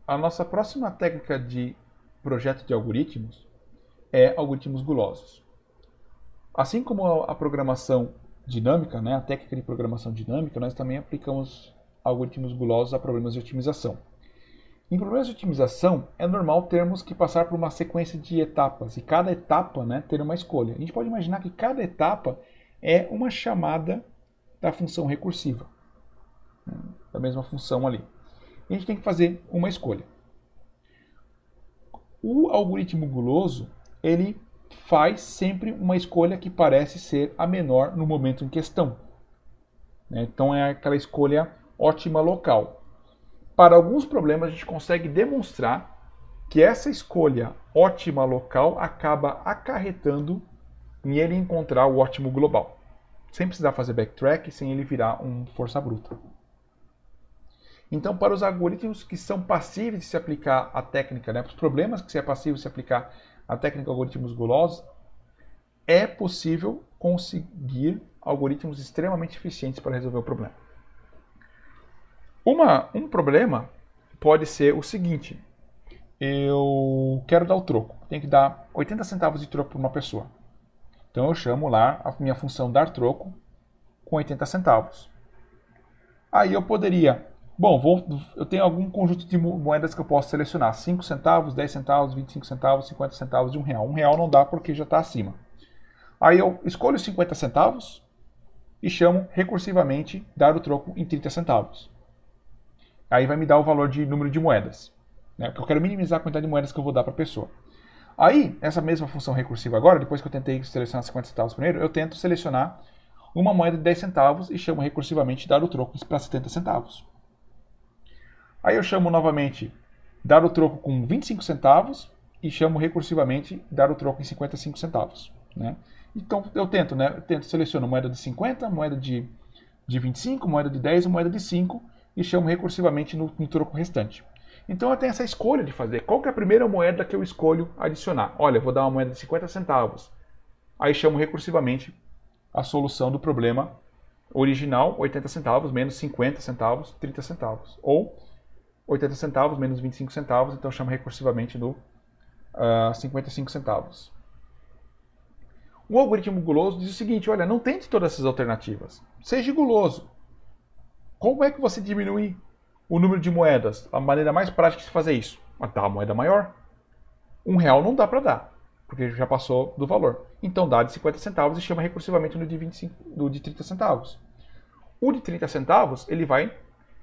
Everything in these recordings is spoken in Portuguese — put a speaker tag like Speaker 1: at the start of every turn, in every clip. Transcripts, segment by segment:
Speaker 1: a nossa próxima técnica de projeto de algoritmos é algoritmos gulosos. Assim como a programação dinâmica, né, a técnica de programação dinâmica, nós também aplicamos algoritmos gulosos a problemas de otimização. Em problemas de otimização, é normal termos que passar por uma sequência de etapas, e cada etapa, né, ter uma escolha. A gente pode imaginar que cada etapa é uma chamada da função recursiva, né, da mesma função ali. E a gente tem que fazer uma escolha. O algoritmo guloso, ele faz sempre uma escolha que parece ser a menor no momento em questão, né? Então é aquela escolha ótima local. Para alguns problemas, a gente consegue demonstrar que essa escolha ótima local acaba acarretando em ele encontrar o ótimo global, sem precisar fazer backtrack, sem ele virar um força bruta. Então, para os algoritmos que são passíveis de se aplicar a técnica, né, para os problemas que é passível de se aplicar a técnica de algoritmos gulosos, é possível conseguir algoritmos extremamente eficientes para resolver o problema. Um problema pode ser o seguinte: eu quero dar o troco, tenho que dar 80 centavos de troco para uma pessoa. Então eu chamo lá a minha função dar troco com 80 centavos. Aí eu poderia, eu tenho algum conjunto de moedas que eu posso selecionar: 5 centavos, 10 centavos, 25 centavos, 50 centavos e R$1. R$1 não dá porque já está acima. Aí eu escolho 50 centavos e chamo recursivamente dar o troco em 30 centavos. Aí vai me dar o valor de número de moedas, né? Porque eu quero minimizar a quantidade de moedas que eu vou dar para a pessoa. Aí, essa mesma função recursiva agora, depois que eu tentei selecionar 50 centavos primeiro, eu tento selecionar uma moeda de 10 centavos e chamo recursivamente dar o troco para 70 centavos. Aí eu chamo novamente dar o troco com 25 centavos e chamo recursivamente dar o troco em 55 centavos, né? Então eu tento, né? Eu tento selecionar moeda de 50, moeda de 25, moeda de 10 e moeda de 5 e chamo recursivamente no troco restante. Então eu tenho essa escolha de fazer. Qual que é a primeira moeda que eu escolho adicionar? Olha, eu vou dar uma moeda de 50 centavos. Aí chamo recursivamente a solução do problema original, 80 centavos menos 50 centavos, 30 centavos. Ou 80 centavos menos 25 centavos, então chamo recursivamente no 55 centavos. O algoritmo guloso diz o seguinte: olha, não tente todas essas alternativas. Seja guloso. Como é que você diminui o número de moedas? A maneira mais prática de fazer isso: dá uma moeda maior. R$1 não dá para dar, porque já passou do valor. Então dá de 50 centavos e chama recursivamente no de 30 centavos. O de 30 centavos, ele vai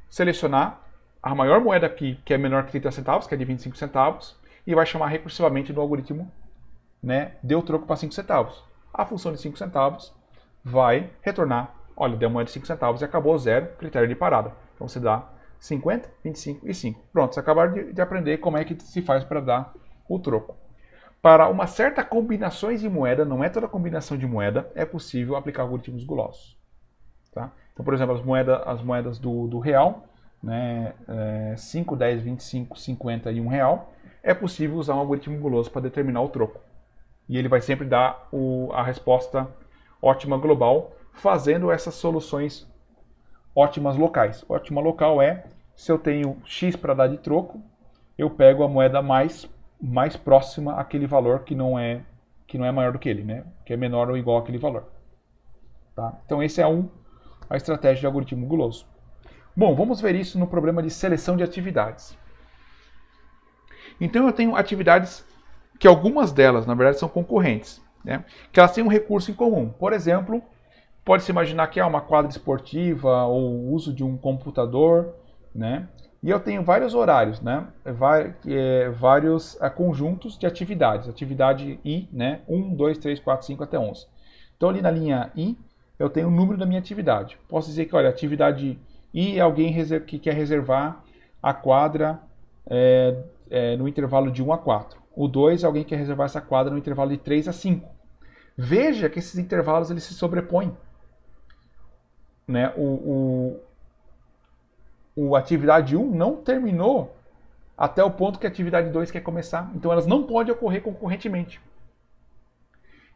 Speaker 1: selecionar a maior moeda que é menor que 30 centavos, que é de 25 centavos, e vai chamar recursivamente no algoritmo, né, deu troco para 5 centavos. A função de 5 centavos vai retornar: olha, deu moeda de 5 centavos e acabou zero, critério de parada. Então você dá 50, 25 e 5. Pronto, você acabaram de aprender como é que se faz para dar o troco. Para uma certa combinações de moeda, não é toda combinação de moeda, é possível aplicar algoritmos gulosos. Tá? Então, por exemplo, as moedas do real, né, 5, 10, 25, 50 e R$1, é possível usar um algoritmo guloso para determinar o troco. E ele vai sempre dar a resposta ótima global, fazendo essas soluções ótimas locais. Ótima local é, se eu tenho X para dar de troco, eu pego a moeda mais próxima àquele valor que não é maior do que ele, né? Que é menor ou igual àquele valor. Tá? Então esse é a estratégia de algoritmo guloso. Bom, vamos ver isso no problema de seleção de atividades. Então eu tenho atividades que algumas delas, na verdade, são concorrentes, né? Que elas têm um recurso em comum. Por exemplo, pode-se imaginar que é uma quadra esportiva ou o uso de um computador, né? E eu tenho vários horários, né? Vários conjuntos de atividades. Atividade I, né? 1, 2, 3, 4, 5 até 11. Então ali na linha I, eu tenho o número da minha atividade. Posso dizer que, olha, atividade I é alguém que quer reservar a quadra no intervalo de 1 a 4. O 2 é alguém que quer reservar essa quadra no intervalo de 3 a 5. Veja que esses intervalos eles se sobrepõem, né? O atividade 1 não terminou até o ponto que a atividade 2 quer começar. Então elas não podem ocorrer concorrentemente.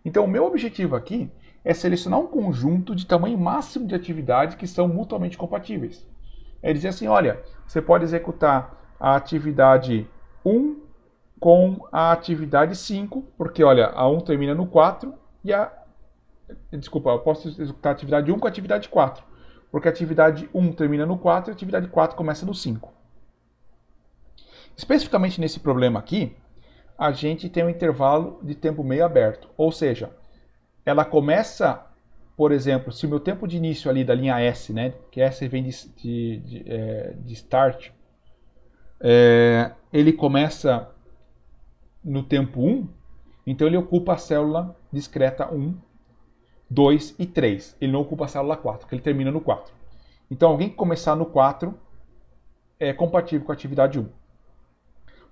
Speaker 1: Então o meu objetivo aqui é selecionar um conjunto de tamanho máximo de atividades que são mutuamente compatíveis. É dizer assim, olha, você pode executar a atividade 1 com a atividade 5, porque olha, a 1 termina no 4 e desculpa, eu posso executar a atividade 1 com a atividade 4, porque a atividade 1 termina no 4 e a atividade 4 começa no 5. Especificamente nesse problema aqui, a gente tem um intervalo de tempo meio aberto, ou seja, ela começa, por exemplo, se o meu tempo de início ali da linha S, né, que S vem de start, ele começa no tempo 1, então ele ocupa a célula discreta 1, 2 e 3. Ele não ocupa a célula 4, porque ele termina no 4. Então alguém que começar no 4 é compatível com a atividade 1.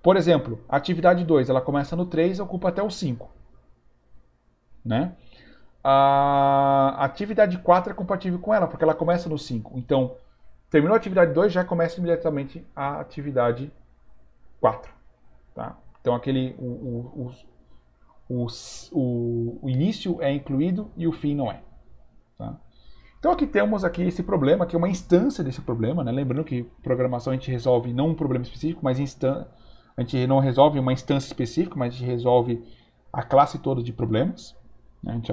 Speaker 1: Por exemplo, a atividade 2 ela começa no 3 e ocupa até o 5. Né? A atividade 4 é compatível com ela, porque ela começa no 5. Então, terminou a atividade 2, já começa imediatamente a atividade 4. Tá? Então, o início é incluído e o fim não é. Tá? Então, aqui temos esse problema, que é uma instância desse problema. Né? Lembrando que programação a gente resolve não um problema específico, mas a gente não resolve uma instância específica, mas a gente resolve a classe toda de problemas. A gente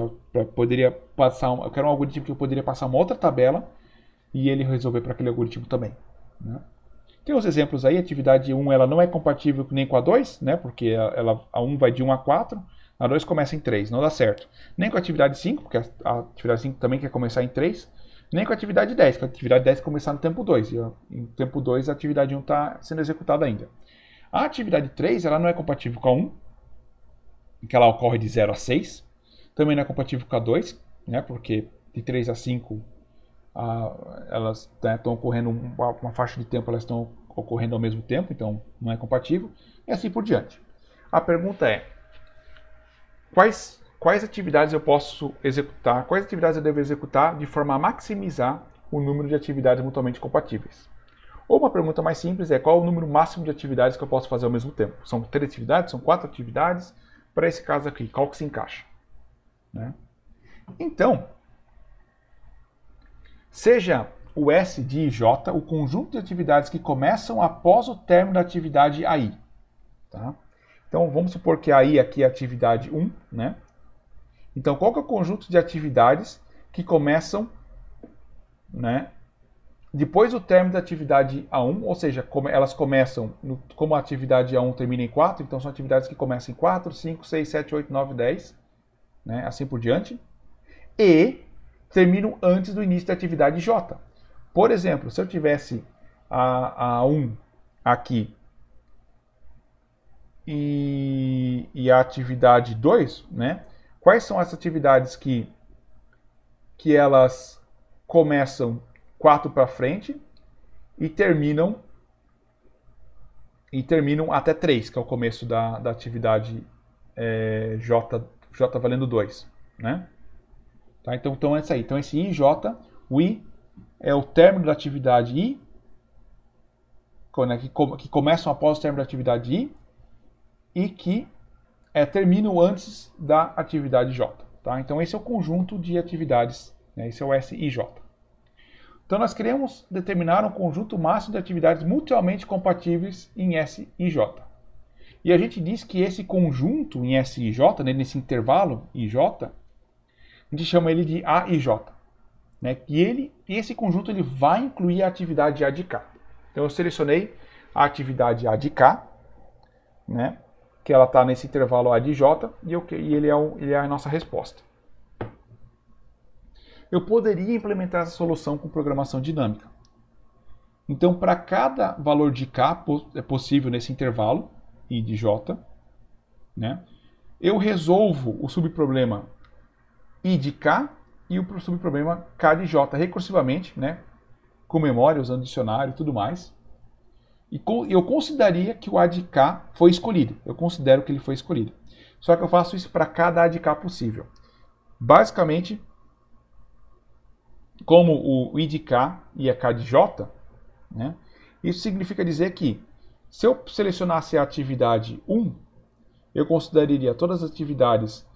Speaker 1: poderia passar, eu quero um algoritmo que eu poderia passar uma outra tabela e ele resolver para aquele algoritmo também. Né? Tem os exemplos aí, a atividade 1 ela não é compatível nem com a 2, né? Porque a 1 vai de 1 a 4, a 2 começa em 3, não dá certo. Nem com a atividade 5, porque a atividade 5 também quer começar em 3, nem com a atividade 10, porque a atividade 10 começar no tempo 2, e no tempo 2 a atividade 1 está sendo executada ainda. A atividade 3 ela não é compatível com a 1, que ela ocorre de 0 a 6, também não é compatível com a 2, né? Porque de 3 a 5 elas estão ocorrendo uma faixa de tempo, elas estão ocorrendo ao mesmo tempo, então não é compatível, e assim por diante. A pergunta é, quais atividades eu posso executar, quais atividades eu devo executar de forma a maximizar o número de atividades mutuamente compatíveis? Ou uma pergunta mais simples é, qual é o número máximo de atividades que eu posso fazer ao mesmo tempo? São 3 atividades? São 4 atividades? Para esse caso aqui, qual que se encaixa? Né? Então, seja o S de J o conjunto de atividades que começam após o término da atividade AI. Tá? Então, vamos supor que AI aqui é a atividade 1. Né? Então, qual que é o conjunto de atividades que começam, né, depois do término da atividade A1, ou seja, elas começam, como a atividade A1 termina em 4, então são atividades que começam em 4, 5, 6, 7, 8, 9, 10, né, assim por diante, e terminam antes do início da atividade J. Por exemplo, se eu tivesse a 1 aqui e a atividade 2, né, quais são as atividades que elas começam 4 para frente e terminam até 3, que é o começo da atividade J valendo 2. Né? Tá? Então é isso aí. Então esse IJ, o I é o término da atividade I, que começam após o término da atividade I e que terminam antes da atividade J. Tá? Então esse é o conjunto de atividades, né? Esse é o SIJ. Então nós queremos determinar um conjunto máximo de atividades mutuamente compatíveis em SIJ. E a gente diz que esse conjunto em SIJ, né, nesse intervalo IJ, a gente chama ele de AIJ. Né? E esse conjunto ele vai incluir a atividade A de K. Então eu selecionei a atividade A de K, né, que ela está nesse intervalo A de J, e ele é a nossa resposta. Eu poderia implementar essa solução com programação dinâmica. Então, para cada valor de K é possível nesse intervalo, I de J, né, eu resolvo o subproblema I de K e o subproblema K de J recursivamente, né, com memória, usando dicionário e tudo mais. E eu consideraria que o A de K foi escolhido. Eu considero que ele foi escolhido. Só que eu faço isso para cada A de K possível. Basicamente, como o I de K e a K de J, né, isso significa dizer que se eu selecionasse a atividade 1, eu consideraria todas as atividades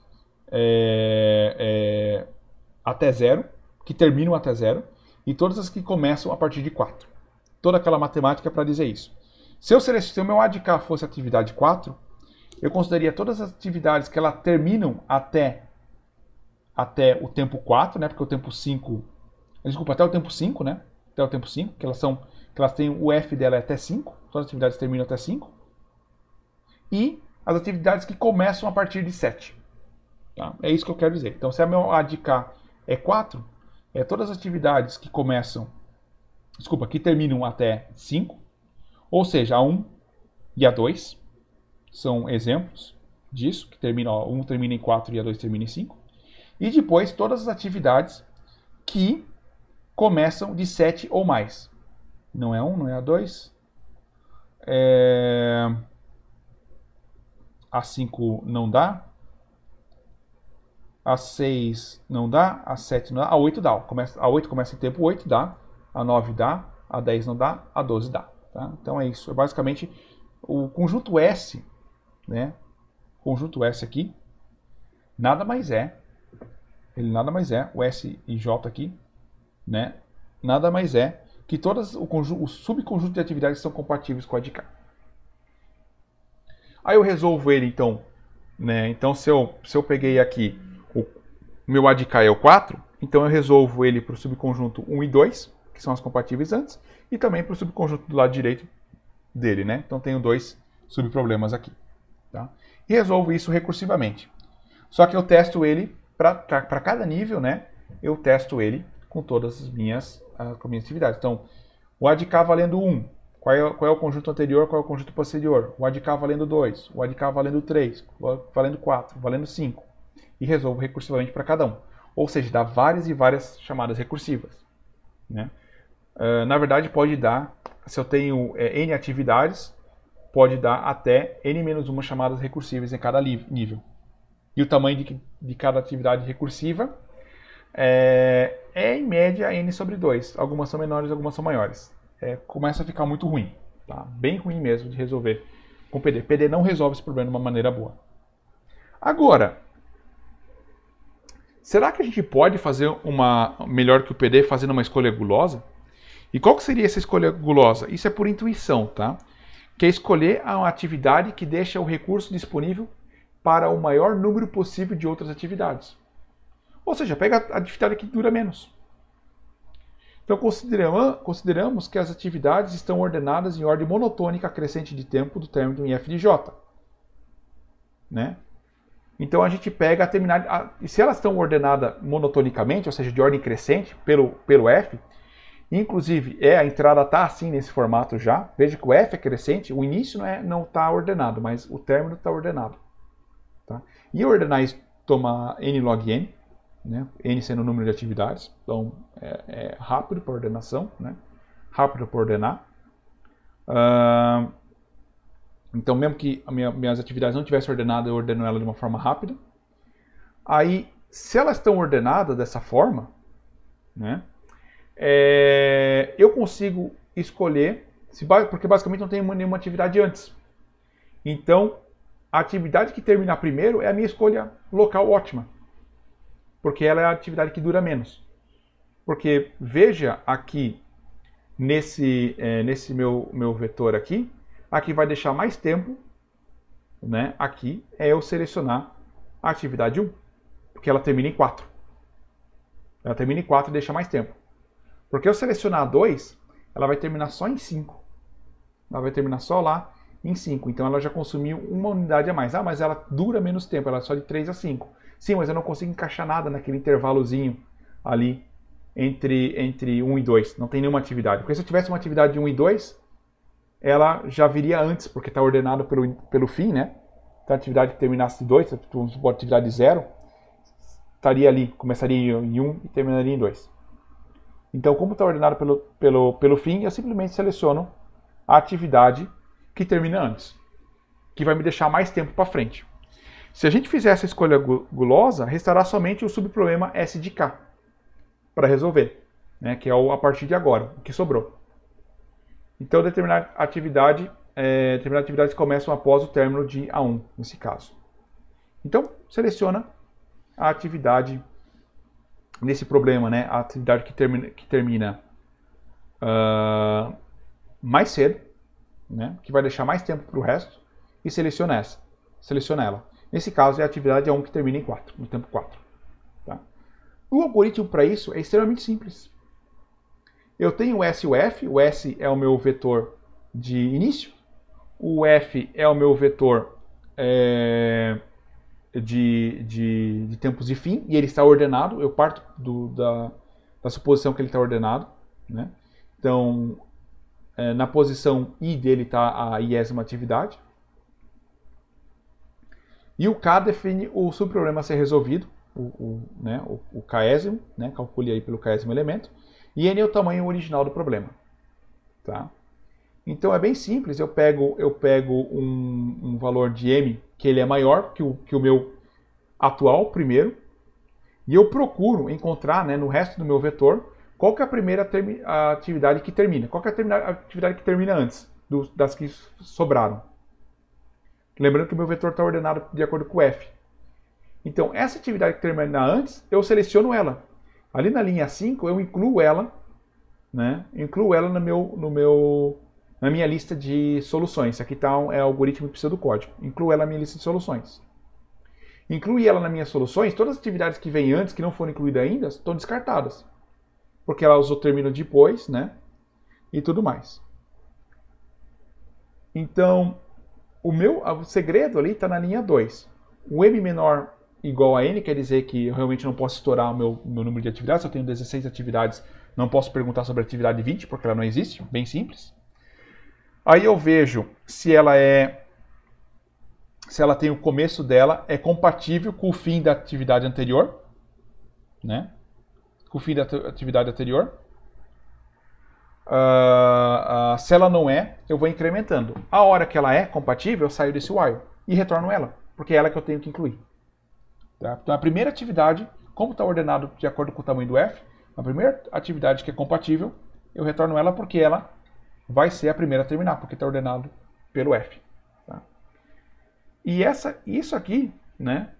Speaker 1: até 0, que terminam até 0, e todas as que começam a partir de 4. Toda aquela matemática para dizer isso. Se o meu A de K fosse atividade 4, eu consideraria todas as atividades que elas terminam até o tempo 4, né? Porque o tempo 5... Desculpa, até o tempo 5, né? Até o tempo 5, que elas têm o F dela é até 5. Todas as atividades terminam até 5. E as atividades que começam a partir de 7. Tá? É isso que eu quero dizer. Então, se a meu A de K é 4, todas as atividades que que terminam até 5, ou seja, a 1 e a 2 são exemplos disso, que termina, um termina em 4 e a 2 termina em 5. E depois todas as atividades que começam de 7 ou mais. Não é 1, não é a 2. A 5 não dá. A 6 não dá. A 7 não dá. A 8 dá. A 8 começa em tempo 8, dá. A 9 dá. A 10 não dá. A 12 dá. Tá? Então é isso. É basicamente o conjunto S, né? O conjunto S aqui, nada mais é, o S e J aqui, né? Nada mais é que todas o subconjunto de atividades são compatíveis com a de K. Aí eu resolvo ele, então, né? Então, se eu peguei aqui, o meu A de K é o 4, então eu resolvo ele para o subconjunto 1 e 2, que são as compatíveis antes, e também para o subconjunto do lado direito dele, né? Então, tenho dois subproblemas aqui. Tá? E resolvo isso recursivamente. Só que eu testo ele, para cada nível, né? Eu testo ele com todas as minhas atividades. Então, o A de K valendo 1. Qual é o conjunto anterior, qual é o conjunto posterior? O A de K valendo 2, o A de K valendo 3, valendo 4, valendo 5. E resolvo recursivamente para cada um. Ou seja, dá várias e várias chamadas recursivas. Né? Na verdade, pode dar, se eu tenho N atividades, pode dar até N-1 chamadas recursivas em cada nível. E o tamanho de cada atividade recursiva em média N sobre 2. Algumas são menores, algumas são maiores. Começa a ficar muito ruim. Tá? Bem ruim mesmo de resolver com PD. PD não resolve esse problema de uma maneira boa. Agora, será que a gente pode fazer uma melhor que o PD fazendo uma escolha gulosa? E qual que seria essa escolha gulosa? Isso é por intuição, tá? Que é escolher a atividade que deixa o recurso disponível para o maior número possível de outras atividades. Ou seja, pega a atividade que dura menos. Então, consideramos que as atividades estão ordenadas em ordem monotônica crescente de tempo do término em f de j. Né? Então, a gente pega a terminar... E se elas estão ordenadas monotonicamente, ou seja, de ordem crescente, pelo f, inclusive a entrada está assim nesse formato já. Veja que o f é crescente, o início não está ordenado, mas o término está ordenado. Tá? E ordenar isso toma n log n. Né? N sendo o número de atividades, então é rápido para ordenação, né? Rápido para ordenar. Então, mesmo que minhas atividades não tivessem ordenado, eu ordeno ela de uma forma rápida. Aí, se elas estão ordenadas dessa forma, né? Eu consigo escolher, porque basicamente não tem nenhuma atividade antes. Então, a atividade que terminar primeiro é a minha escolha local ótima. Porque ela é a atividade que dura menos. Porque veja aqui, nesse meu vetor aqui vai deixar mais tempo, né? Aqui eu selecionar a atividade 1, porque ela termina em 4. Ela termina em 4 e deixa mais tempo. Porque eu selecionar a 2, ela vai terminar só em 5. Ela vai terminar só lá em 5. Então ela já consumiu uma unidade a mais. Mas ela dura menos tempo, ela é só de 3 a 5. Sim, mas eu não consigo encaixar nada naquele intervalozinho ali entre 1 e 2. Não tem nenhuma atividade. Porque se eu tivesse uma atividade de 1 e 2, ela já viria antes, porque está ordenado pelo fim, né? Então a atividade que terminasse de 2, a atividade de 0, estaria ali, começaria em 1 e terminaria em 2. Então, como está ordenado pelo fim, eu simplesmente seleciono a atividade que termina antes, que vai me deixar mais tempo para frente. Se a gente fizer essa escolha gulosa, restará somente o subproblema S de K para resolver, né, que é a partir de agora, o que sobrou. Então, determinadas atividades começam após o término de A1, nesse caso. Então, seleciona a atividade nesse problema, né, a atividade que termina mais cedo, né, que vai deixar mais tempo para o resto, e seleciona ela. Nesse caso, a atividade é 1 que termina em 4, no tempo 4. Tá? O algoritmo para isso é extremamente simples. Eu tenho o S e o S é o meu vetor de início, o F é o meu vetor de tempos de fim, e ele está ordenado, eu parto da suposição que ele está ordenado. Né? Então, na posição I dele está a iésima atividade. E o K define o subproblema a ser resolvido, o késimo, né? Calcule aí pelo késimo elemento. E N é o tamanho original do problema. Tá? Então é bem simples, eu pego um valor de M que ele é maior que o meu atual primeiro, e eu procuro encontrar, né, no resto do meu vetor qual que é a primeira atividade que termina, qual que é a atividade que termina antes das que sobraram. Lembrando que o meu vetor está ordenado de acordo com o F. Então, essa atividade que termina antes, eu seleciono ela. Ali na linha 5, eu incluo ela, né? Incluo ela na minha lista de soluções. Aqui está o algoritmo de pseudocódigo. Incluo ela na minha lista de soluções. Incluir ela nas minhas soluções, todas as atividades que vêm antes, que não foram incluídas ainda, estão descartadas. Porque elas terminam depois, né? E tudo mais. Então, o segredo ali está na linha 2. O M menor igual a N quer dizer que eu realmente não posso estourar o meu número de atividades. Se eu tenho 16 atividades, não posso perguntar sobre a atividade 20, porque ela não existe. Bem simples. Aí eu vejo se ela tem o começo dela, é compatível com o fim da atividade anterior. Né? Com o fim da atividade anterior. Se ela não é, eu vou incrementando. A hora que ela é compatível, eu saio desse while e retorno ela, porque é ela que eu tenho que incluir. Tá? Então a primeira atividade, como está ordenado de acordo com o tamanho do F, a primeira atividade que é compatível, eu retorno ela porque ela vai ser a primeira a terminar, porque está ordenado pelo F. Tá? E isso aqui, né,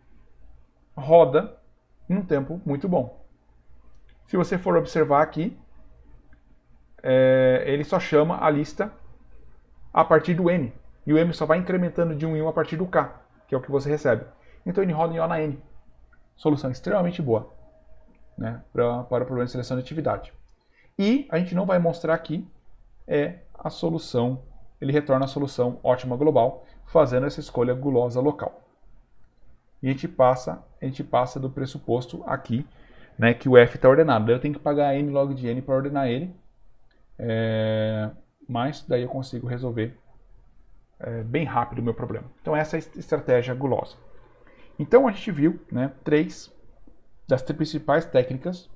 Speaker 1: roda em um tempo muito bom. Se você for observar aqui, ele só chama a lista a partir do M. E o M só vai incrementando de 1 em 1 a partir do K, que é o que você recebe. Então ele roda em O na N. Solução extremamente boa, né, para o problema de seleção de atividade. E a gente não vai mostrar aqui a solução, ele retorna a solução ótima global, fazendo essa escolha gulosa local. E a gente passa do pressuposto aqui, né, que o F está ordenado. Daí eu tenho que pagar N log de N para ordenar ele. Mas daí eu consigo resolver bem rápido o meu problema. Então essa é a estratégia gulosa. Então a gente viu, né, 3 das principais técnicas.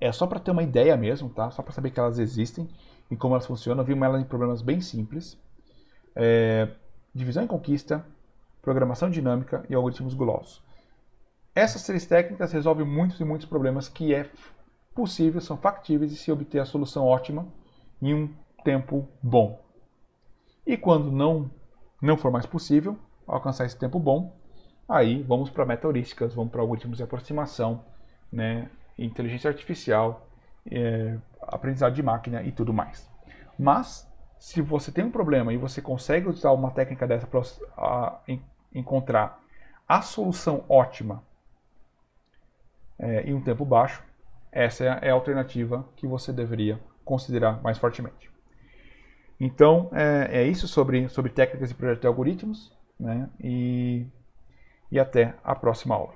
Speaker 1: É só para ter uma ideia mesmo, tá? Só para saber que elas existem e como elas funcionam. Vimos elas em problemas bem simples. Divisão e conquista, programação dinâmica e algoritmos gulosos. Essas 3 técnicas resolvem muitos e muitos problemas que é possível, são factíveis de se obter a solução ótima em um tempo bom. E quando não for mais possível alcançar esse tempo bom, aí vamos para meta-heurísticas, vamos para algoritmos de aproximação, né, inteligência artificial, aprendizado de máquina e tudo mais. Mas, se você tem um problema e você consegue usar uma técnica dessa para encontrar a solução ótima em um tempo baixo, essa é a alternativa que você deveria considerar mais fortemente. Então, é isso sobre técnicas e projetos de algoritmos, né? E até a próxima aula.